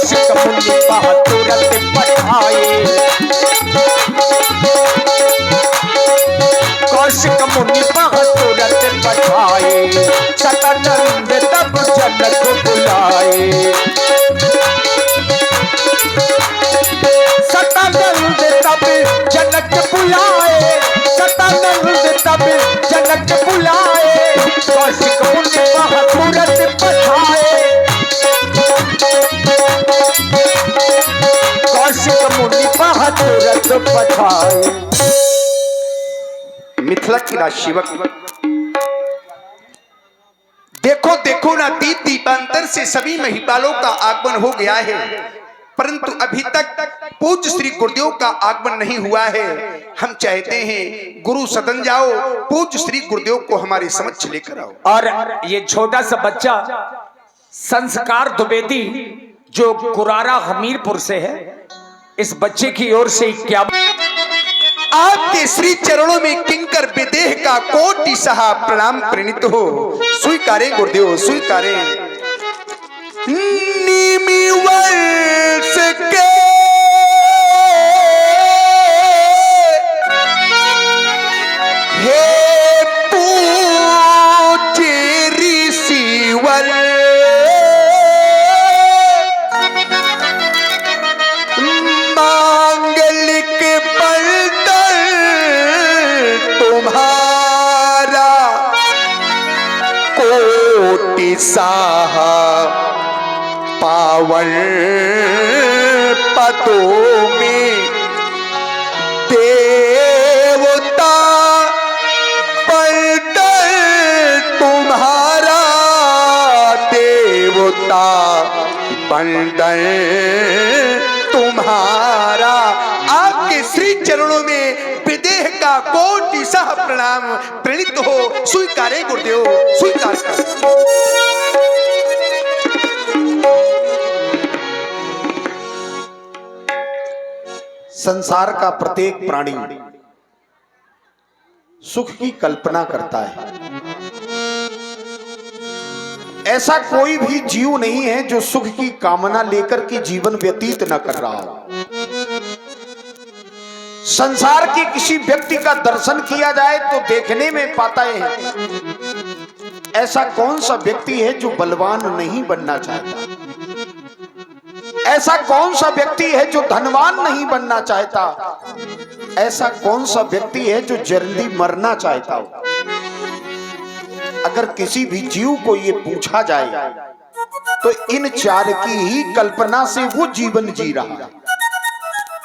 कौशिक मुनि पह तुरत पठाए, कौशिक मुनि पह तुरत पठाए, सतानंद तब जनक बुलाए, सतानंद तब जनक बुलाए, सतानंद तब जनक बुलाए, कौशिक मुनि पह तुरत पठाए, कौशिक मुनि पह तुरत पठाए। मिथिला की राजसेवक, देखो देखो ना, दीप दीपांतर से सभी महिपालों का आगमन हो गया है, परंतु अभी तक पूज्य श्री गुरुदेव का आगमन नहीं हुआ है। हम चाहते हैं गुरु सदन जाओ, पूज्य श्री गुरुदेव को हमारे समक्ष लेकर आओ। और ये छोटा सा बच्चा संस्कार द्विवेदी जो कुरारा हमीरपुर से है, इस बच्चे की ओर से क्या आपके श्री चरणों में किंकर विदेह का कोटि सहा प्रणाम प्रणीत हो। स्वीकारे गुरुदेव, स्वीकारे। नीमी वर्ष के हे पूज्य ऋषिवर, मांगलिक बलदर तुम्हारा, कोटि साहा पावन पदों में, देवता बलदर तुम्हारा, देवता बलदर तुम्हारा। आपके श्री चरणों में विदेह का कोटि सह प्रणाम प्रणीत हो। स्वीकारे गुरुदेव, स्वीकार कर। संसार का प्रत्येक प्राणी सुख की कल्पना करता है। ऐसा कोई भी जीव नहीं है जो सुख की कामना लेकर के जीवन व्यतीत न कर रहा हो। संसार के किसी व्यक्ति का दर्शन किया जाए तो देखने में पाता है ऐसा कौन सा व्यक्ति है जो बलवान नहीं बनना चाहता, ऐसा कौन सा व्यक्ति है जो धनवान नहीं बनना चाहता, ऐसा कौन सा व्यक्ति है जो जल्दी मरना चाहता हो। अगर किसी भी जीव को ये पूछा जाए तो इन चार की ही कल्पना से वो जीवन जी रहा है,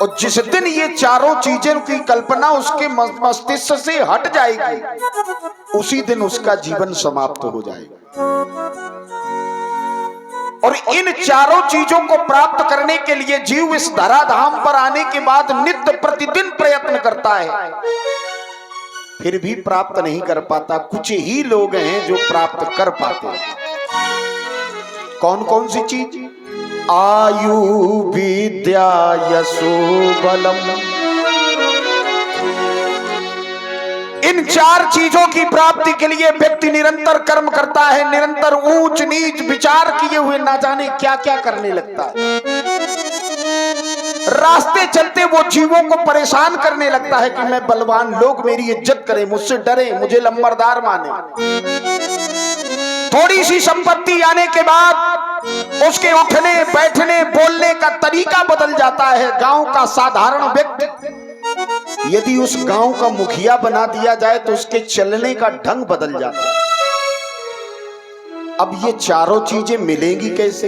और जिस दिन ये चारों चीजों की कल्पना उसके मस्तिष्क से हट जाएगी उसी दिन उसका जीवन समाप्त हो जाएगा। और इन चारों चीजों को प्राप्त करने के लिए जीव इस धराधाम पर आने के बाद नित्य प्रतिदिन प्रयत्न करता है, फिर भी प्राप्त नहीं कर पाता। कुछ ही लोग हैं जो प्राप्त कर पाते हैं। कौन कौन सी चीज? आयु विद्या यशो बलम। इन चार चीजों की प्राप्ति के लिए व्यक्ति निरंतर कर्म करता है, निरंतर ऊंच नीच विचार किए हुए ना जाने क्या क्या करने लगता है। रास्ते चलते वो जीवों को परेशान करने लगता है कि मैं बलवान, लोग मेरी इज्जत करें, मुझसे डरे, मुझे लंबरदार माने। थोड़ी सी संपत्ति आने के बाद उसके उठने बैठने बोलने का तरीका बदल जाता है। गांव का साधारण व्यक्ति यदि उस गांव का मुखिया बना दिया जाए तो उसके चलने का ढंग बदल जाता है। अब ये चारों चीजें मिलेंगी कैसे?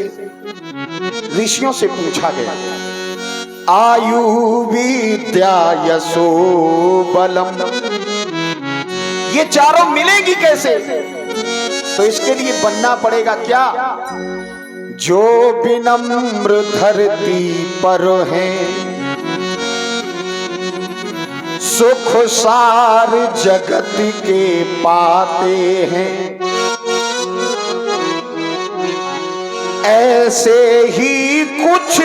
ऋषियों से पूछा गया। आयु विद्या यशो बलम, ये चारों मिलेगी कैसे? तो इसके लिए बनना पड़ेगा क्या? जो विनम्र धरती पर हैं, सुख सार जगत के पाते हैं, ऐसे ही कुछ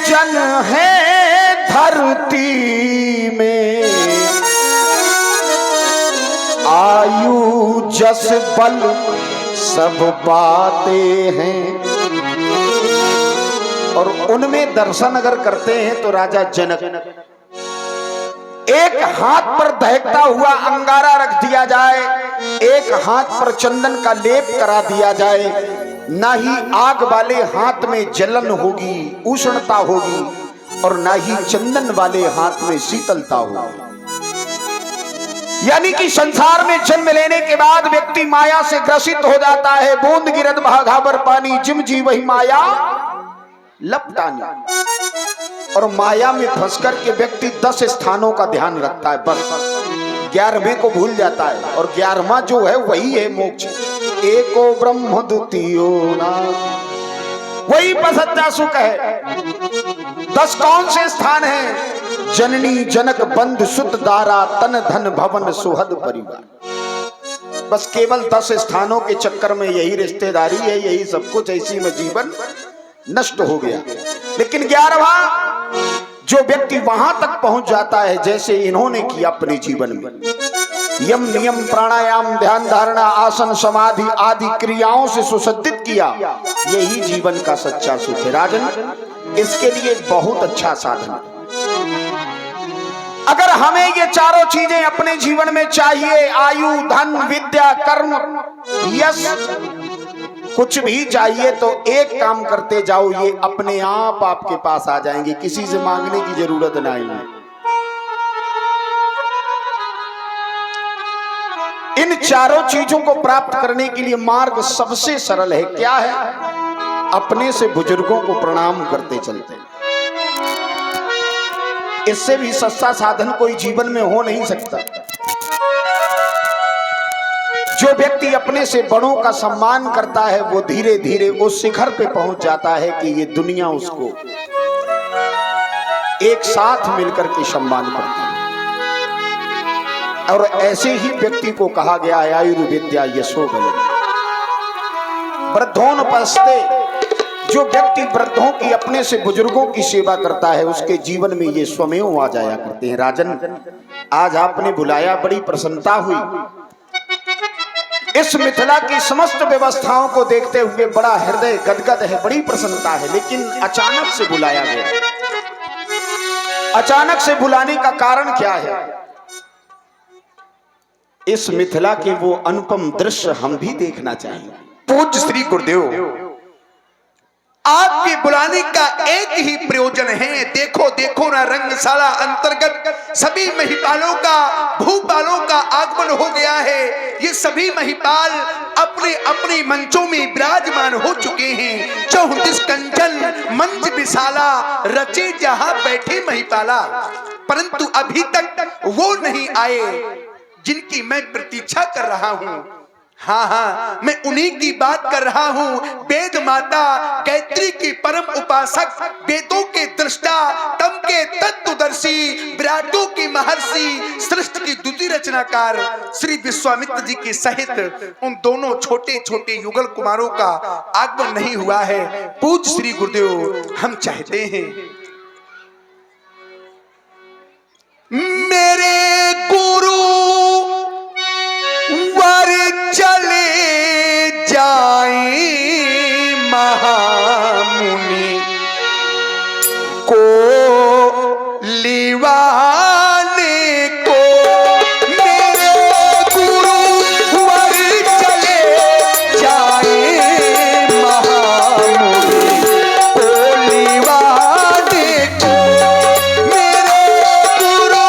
जन हैं धरती में, आयु जस बल सब बातें हैं, और उनमें दर्शन अगर करते हैं तो राजा जनक, एक हाथ पर दहकता हुआ अंगारा रख दिया जाए, एक हाथ पर चंदन का लेप करा दिया जाए, ना ही आग वाले हाथ में जलन होगी, उष्णता होगी, और ना ही चंदन वाले हाथ में शीतलता होगी। यानी कि संसार में जन्म लेने के बाद व्यक्ति माया से ग्रसित हो जाता है। बूंद गिरत भागावर पानी, जिम जी वही माया लपटानी। और माया में फंस कर के व्यक्ति 10 स्थानों का ध्यान रखता है, बस 11वें को भूल जाता है, और 11वां जो है वही है मोक्ष। एको ब्रह्म द्वितीयो नास्ति, वही पर सच्चा सुख है। 10 कौन से स्थान हैं? जननी जनक बंधु सुत दारा तन धन भवन सुहद परिवार। बस केवल 10 स्थानों के चक्कर में यही रिश्तेदारी है, यही सब कुछ, ऐसी में जीवन नष्ट हो गया। लेकिन 11वां जो व्यक्ति वहां तक पहुंच जाता है, जैसे इन्होंने किया अपने जीवन में, यम नियम प्राणायाम ध्यान धारणा आसन समाधि आदि क्रियाओं से सुसज्जित किया, यही जीवन का सच्चा सुख है। राजन, इसके लिए बहुत अच्छा साधन है। अगर हमें ये चारों चीजें अपने जीवन में चाहिए, आयु धन विद्या कर्म यश, कुछ भी चाहिए, तो एक काम करते जाओ, ये अपने आप आपके पास आ जाएंगे, किसी से मांगने की जरूरत नहीं है। इन चारों चीजों को प्राप्त करने के लिए मार्ग सबसे सरल है। क्या है? अपने से बुजुर्गों को प्रणाम करते चलते। इससे भी सस्ता साधन कोई जीवन में हो नहीं सकता। जो व्यक्ति अपने से बड़ों का सम्मान करता है, वो धीरे धीरे उस शिखर पे पहुंच जाता है कि ये दुनिया उसको एक साथ मिलकर के सम्मान करती है। और ऐसे ही व्यक्ति को कहा गया है आयुर्विद्या यशो बल। वृद्धोनुपस्थे, जो व्यक्ति वृद्धों की अपने से बुजुर्गों की सेवा करता है, उसके जीवन में ये स्वमेव आ जाया करते हैं। राजन, आज आपने बुलाया, बड़ी प्रसन्नता हुई। इस मिथिला की समस्त व्यवस्थाओं को देखते हुए बड़ा हृदय गदगद है, बड़ी प्रसन्नता है। लेकिन अचानक से बुलाया गया। अचानक से बुलाने का कारण क्या है? इस मिथिला के वो अनुपम दृश्य हम भी देखना चाहेंगे। पूज्य श्री गुरुदेव, आपके बुलाने का एक ही प्रयोजन है। देखो देखो ना, रंगशाला अंतर्गत सभी महिपालों का, भूपालों का आगमन हो गया है। ये सभी महिपाल अपने अपने मंचों में विराजमान हो चुके हैं। 34 कंचन मंच विशाला, रचे जहां बैठे महिपाला। परंतु अभी तक वो नहीं आए जिनकी मैं प्रतीक्षा कर रहा हूं। हाँ हाँ, मैं उन्हीं की बात कर रहा हूँ। वेद माता गायत्री की परम उपासक, वेदों के दृष्टा, तम के तत्वदर्शी, विराटों की महर्षि, सृष्टि की द्वितीय रचनाकार श्री विश्वामित्र जी के सहित उन दोनों छोटे छोटे युगल कुमारों का आगमन नहीं हुआ है। पूज्य श्री गुरुदेव, हम चाहते हैं मेरे गुरु वर चले जाए महामुनि को लिवाने को। मेरे गुरु वर चले जाए महामुनि को लिवाने को। मेरे गुरु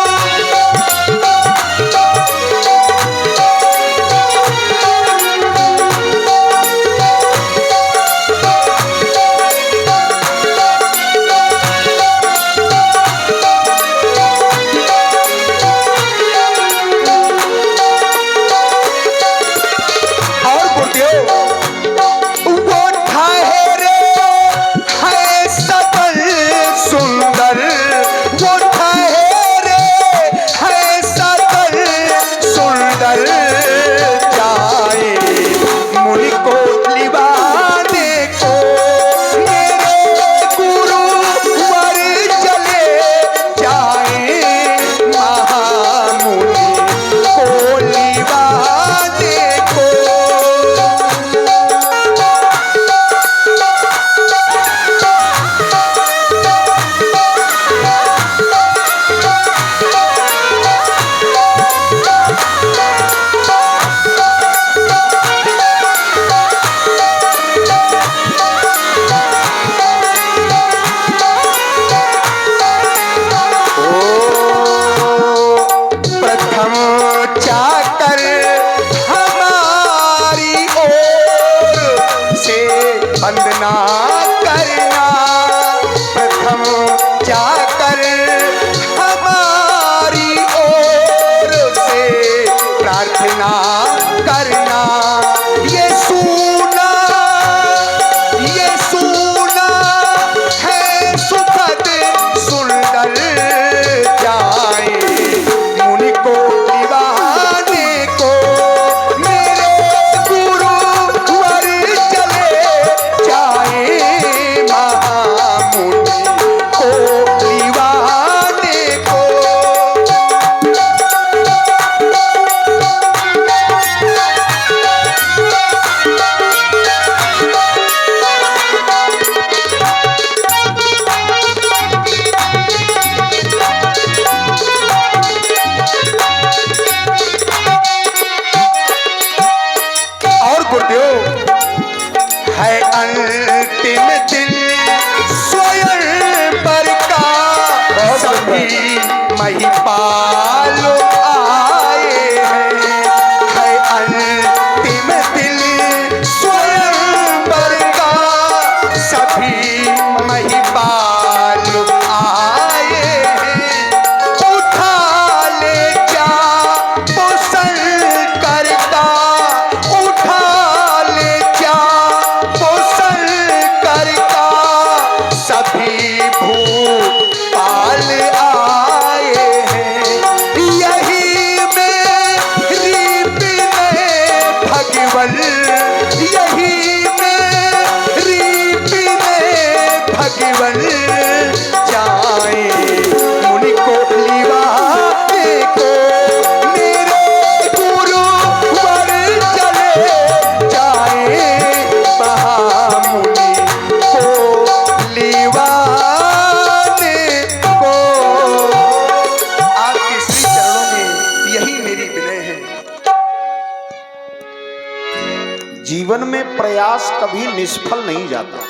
जीवन में प्रयास कभी निष्फल नहीं जाता।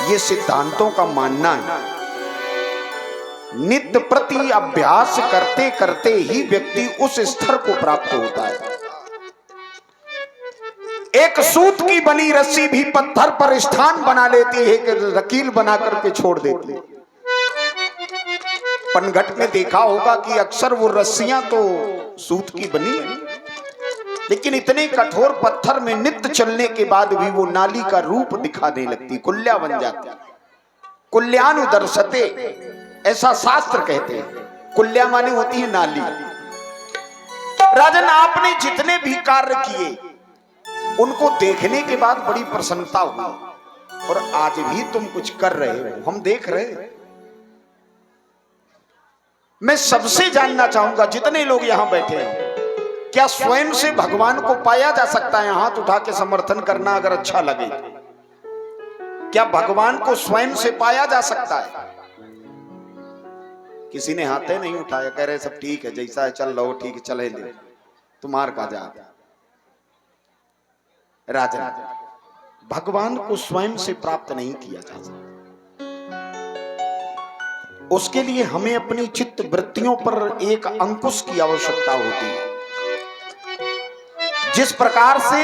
ये सिद्धांतों का मानना है। नित्य प्रति अभ्यास करते करते ही व्यक्ति उस स्तर को प्राप्त होता है। एक सूत की बनी रस्सी भी पत्थर पर स्थान बना लेती है कि रकील बना करके छोड़ देती है। पनघट में देखा होगा कि अक्सर वो रस्सियां तो सूत की बनी है, लेकिन इतने कठोर पत्थर में नित्य चलने के बाद भी वो नाली का रूप दिखाने लगती, कुल्या बन जाती। कुल्यानुदर्शते, ऐसा शास्त्र कहते हैं। कुल्या माने होती है नाली। राजन, आपने जितने भी कार्य किए उनको देखने के बाद बड़ी प्रसन्नता हुई, और आज भी तुम कुछ कर रहे हो, हम देख रहे हैं। मैं सबसे जानना चाहूंगा, जितने लोग यहां बैठे हैं, क्या स्वयं से भगवान को पाया जा सकता है? हाथ उठा के समर्थन करना अगर अच्छा लगे। क्या भगवान को स्वयं से पाया जा सकता है? किसी ने हाथ नहीं उठाया, कह रहे सब ठीक है, जैसा है चल लो, ठीक है चले ले, तुम्हार का जा। राजन, भगवान को स्वयं से प्राप्त नहीं किया जा सकता। उसके लिए हमें अपनी चित्त वृत्तियों पर एक अंकुश की आवश्यकता होती है। जिस प्रकार से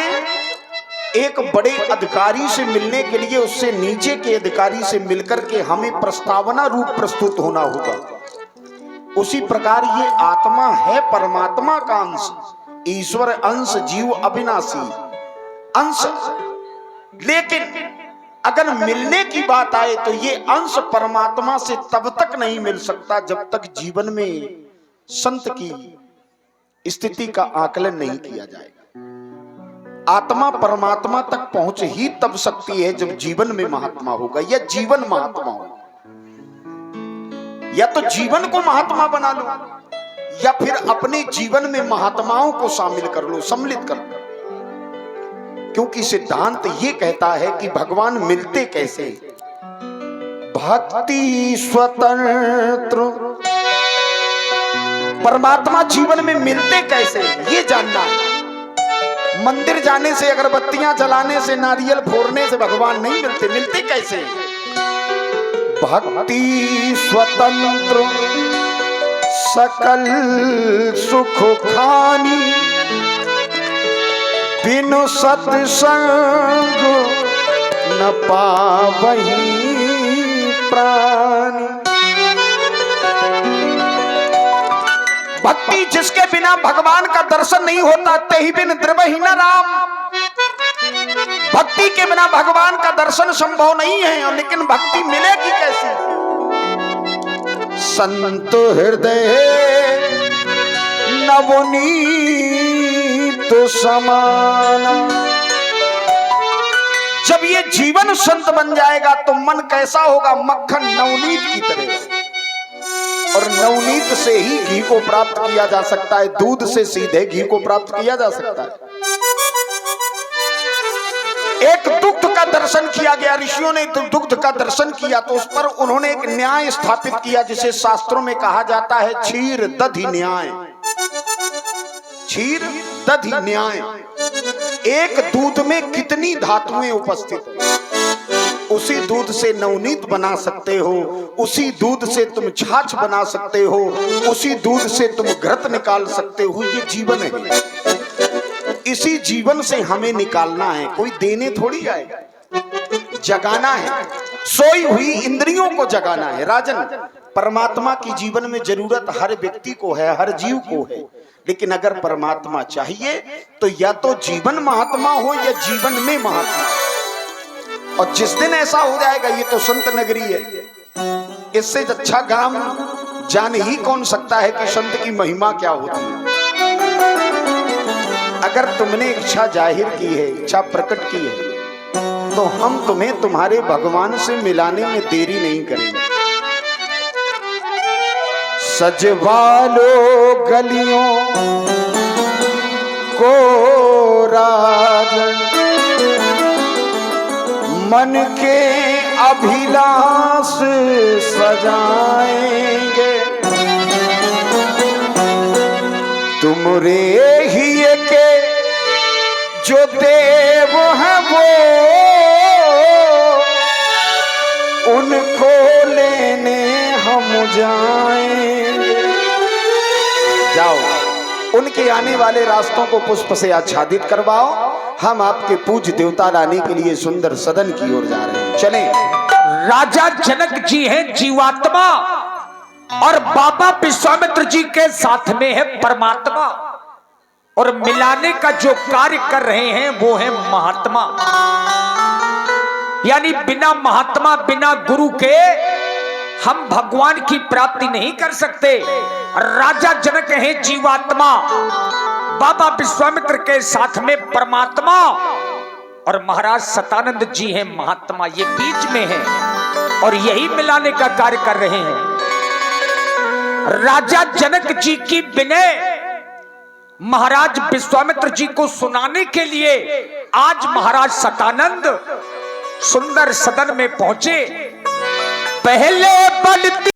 एक बड़े अधिकारी से मिलने के लिए उससे नीचे के अधिकारी से मिलकर के हमें प्रस्तावना रूप प्रस्तुत होना होगा, उसी प्रकार ये आत्मा है परमात्मा का अंश, ईश्वर अंश, जीव अविनाशी अंश। लेकिन अगर मिलने की बात आए तो ये अंश परमात्मा से तब तक नहीं मिल सकता जब तक जीवन में संत की स्थिति का आकलन नहीं किया जाएगा। आत्मा परमात्मा तक पहुंच ही तब सकती है जब जीवन में महात्मा होगा, या जीवन महात्मा होगा। या तो जीवन को महात्मा बना लो, या फिर अपने जीवन में महात्माओं को शामिल कर लो, सम्मिलित कर लो। क्योंकि सिद्धांत ये कहता है कि भगवान मिलते कैसे। भक्ति स्वतंत्र, परमात्मा जीवन में मिलते कैसे ये जानना है। मंदिर जाने से, अगरबत्तियां जलाने से, नारियल फोड़ने से भगवान नहीं मिलते। मिलते कैसे? भक्ति स्वतंत्र सकल सुख खानी, बिनु सत्संग न पावही प्राणी। भक्ति जिसके बिना भगवान का दर्शन नहीं होता, ते ही बिन द्रवहि न राम। भक्ति के बिना भगवान का दर्शन संभव नहीं है। लेकिन भक्ति मिलेगी कैसी? संत हृदय नवनीत समाना। जब ये जीवन संत बन जाएगा तो मन कैसा होगा? मक्खन नवनीत की तरह। और नवनीत से ही घी को प्राप्त किया जा सकता है, दूध से सीधे घी को प्राप्त किया जा सकता है। एक दुग्ध का दर्शन किया गया, ऋषियों ने दुग्ध का दर्शन किया तो उस पर उन्होंने एक न्याय स्थापित किया जिसे शास्त्रों में कहा जाता है क्षीर दधि न्याय। क्षीर दधि न्याय। एक दूध में कितनी धातुएं उपस्थित हैं, उसी दूध से नवनीत बना सकते हो, उसी दूध से तुम छाछ बना सकते हो, उसी दूध से तुम घृत निकाल सकते हो। ये जीवन है, इसी जीवन से हमें निकालना है। कोई देने थोड़ी आएगा, जगाना है। सोई हुई इंद्रियों को जगाना है। राजन, परमात्मा की जीवन में जरूरत हर व्यक्ति को है, हर जीव को है। लेकिन अगर परमात्मा चाहिए तो या तो जीवन महात्मा हो या जीवन में महात्मा हो। और जिस दिन ऐसा हो जाएगा, ये तो संत नगरी है, इससे अच्छा ग्राम जान ही कौन सकता है कि संत की महिमा क्या होती है। अगर तुमने इच्छा जाहिर की है, इच्छा प्रकट की है, तो हम तुम्हें तुम्हारे भगवान से मिलाने में देरी नहीं करेंगे। सजवालो गलियों को राजन, मन के अभिलाष सजाएंगे। तुमरे ही के जो आएंगे। जाओ, उनके आने वाले रास्तों को पुष्प से आच्छादित करवाओ। हम आपके पूज्य देवता रानी के लिए सुंदर सदन की ओर जा रहे हैं, चलें। राजा जनक जी हैं जीवात्मा और बाबा विश्वामित्र जी के साथ में है परमात्मा, और मिलाने का जो कार्य कर रहे हैं वो है महात्मा। यानी बिना महात्मा, बिना गुरु के हम भगवान की प्राप्ति नहीं कर सकते। राजा जनक है जीवात्मा, बाबा विश्वामित्र के साथ में परमात्मा, और महाराज सतानंद जी हैं महात्मा। ये बीच में है और यही मिलाने का कार्य कर रहे हैं। राजा जनक जी की विनय महाराज विश्वामित्र जी को सुनाने के लिए आज महाराज सतानंद सुंदर सदन में पहुंचे। पहले बढ़ती